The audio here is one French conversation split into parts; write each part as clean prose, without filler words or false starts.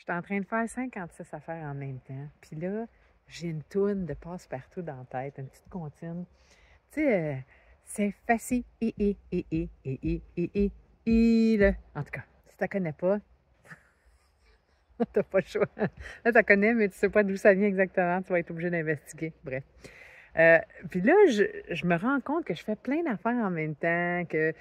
J'étais en train de faire 56 affaires en même temps. Puis là, j'ai une toune de passe-partout dans la tête, une petite comptine. Tu sais, c'est facile. Le. En tout cas, si tu la connais pas, t'as pas le choix. Là, tu la connais, mais tu sais pas d'où ça vient exactement. Tu vas être obligé d'investiguer. Bref. Euh, Puis là, je me rends compte que je fais plein d'affaires en même temps, que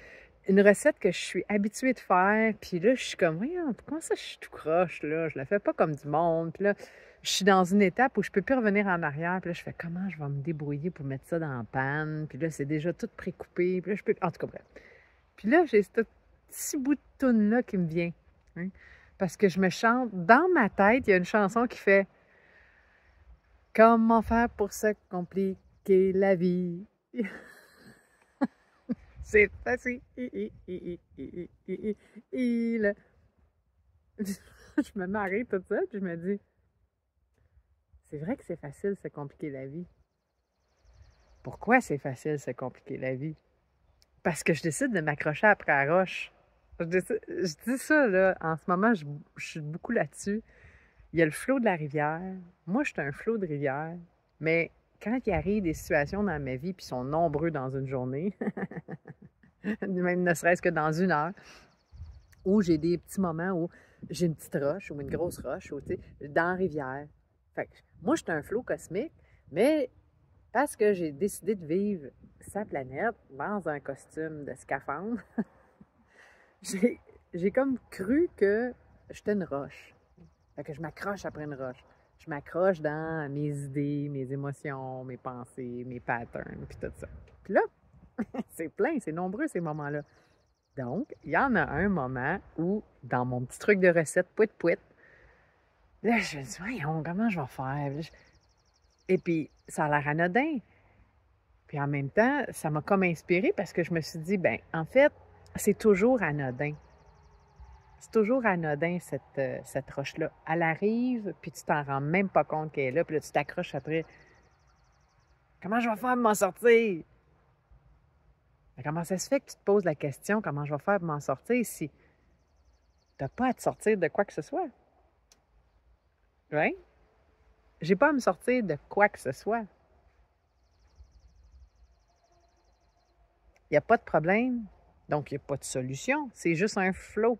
une recette que je suis habituée de faire, puis là, je suis comme, voyons, comment ça, je suis tout croche, là? Je la fais pas comme du monde. Puis là, je suis dans une étape où je peux plus revenir en arrière. Puis là, je fais, comment je vais me débrouiller pour mettre ça dans la panne? Puis là, c'est déjà tout précoupé. Puis là, je peux... En tout cas, bref. Puis là, j'ai ce petit bout de toune-là qui me vient. Hein. Parce que je me chante, dans ma tête, il y a une chanson qui fait comment faire pour se compliquer la vie? C'est facile. Je me marie tout ça, puis je me dis, c'est vrai que c'est facile de se compliquer la vie. Pourquoi c'est facile de se compliquer la vie? Parce que je décide de m'accrocher après la roche. Je dis ça, là, en ce moment, je suis beaucoup là-dessus. Il y a le flot de la rivière. Moi, je suis un flot de rivière. Mais quand il arrive des situations dans ma vie, puis ils sont nombreux dans une journée, même ne serait-ce que dans une heure, où j'ai des petits moments où j'ai une petite roche ou une grosse roche, ou, tu sais, dans la rivière. Fait que moi, je suis un flot cosmique, mais parce que j'ai décidé de vivre sa planète dans un costume de scaphandre, j'ai comme cru que j'étais une roche. Fait que je m'accroche après une roche. Je m'accroche dans mes idées, mes émotions, mes pensées, mes patterns, puis tout ça. Puis là, c'est plein, c'est nombreux ces moments-là. Donc, il y en a un moment où, dans mon petit truc de recette, pouit, là, je me dis, voyons, comment je vais faire? Et puis, ça a l'air anodin. Puis en même temps, ça m'a comme inspirée parce que je me suis dit, ben, en fait, c'est toujours anodin. C'est toujours anodin, cette roche-là. Elle arrive, puis tu t'en rends même pas compte qu'elle est là, puis là, tu t'accroches après. Comment je vais faire pour m'en sortir? Mais comment ça se fait que tu te poses la question, comment je vais faire pour m'en sortir si tu n'as pas à te sortir de quoi que ce soit? Oui? J'ai pas à me sortir de quoi que ce soit. Il n'y a pas de problème, donc il n'y a pas de solution. C'est juste un flow.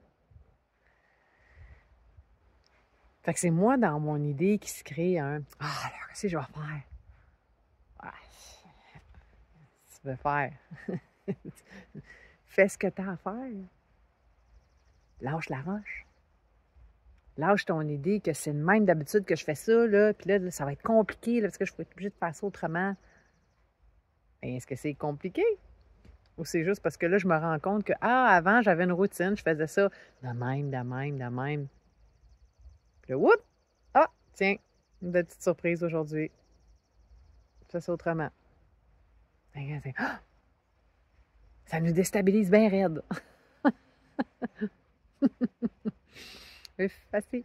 Fait que c'est moi, dans mon idée, qui se crée un ah, alors, qu'est-ce que je vais faire? Ah, tu veux faire? Fais ce que tu as à faire. Lâche la roche. Lâche ton idée que c'est le même d'habitude que je fais ça, là, puis là, ça va être compliqué, là, parce que je vais être obligée de faire ça autrement. Et est-ce que c'est compliqué? Ou c'est juste parce que là, je me rends compte que, ah, avant, j'avais une routine, je faisais ça de même, de même, de même. Puis là, whoop! Ah, tiens, une petite surprise aujourd'hui. Je fais ça autrement. Ah, ça nous déstabilise bien raide. Facile.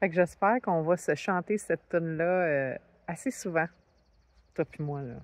Fait que j'espère qu'on va se chanter cette tune-là assez souvent, toi puis moi, là.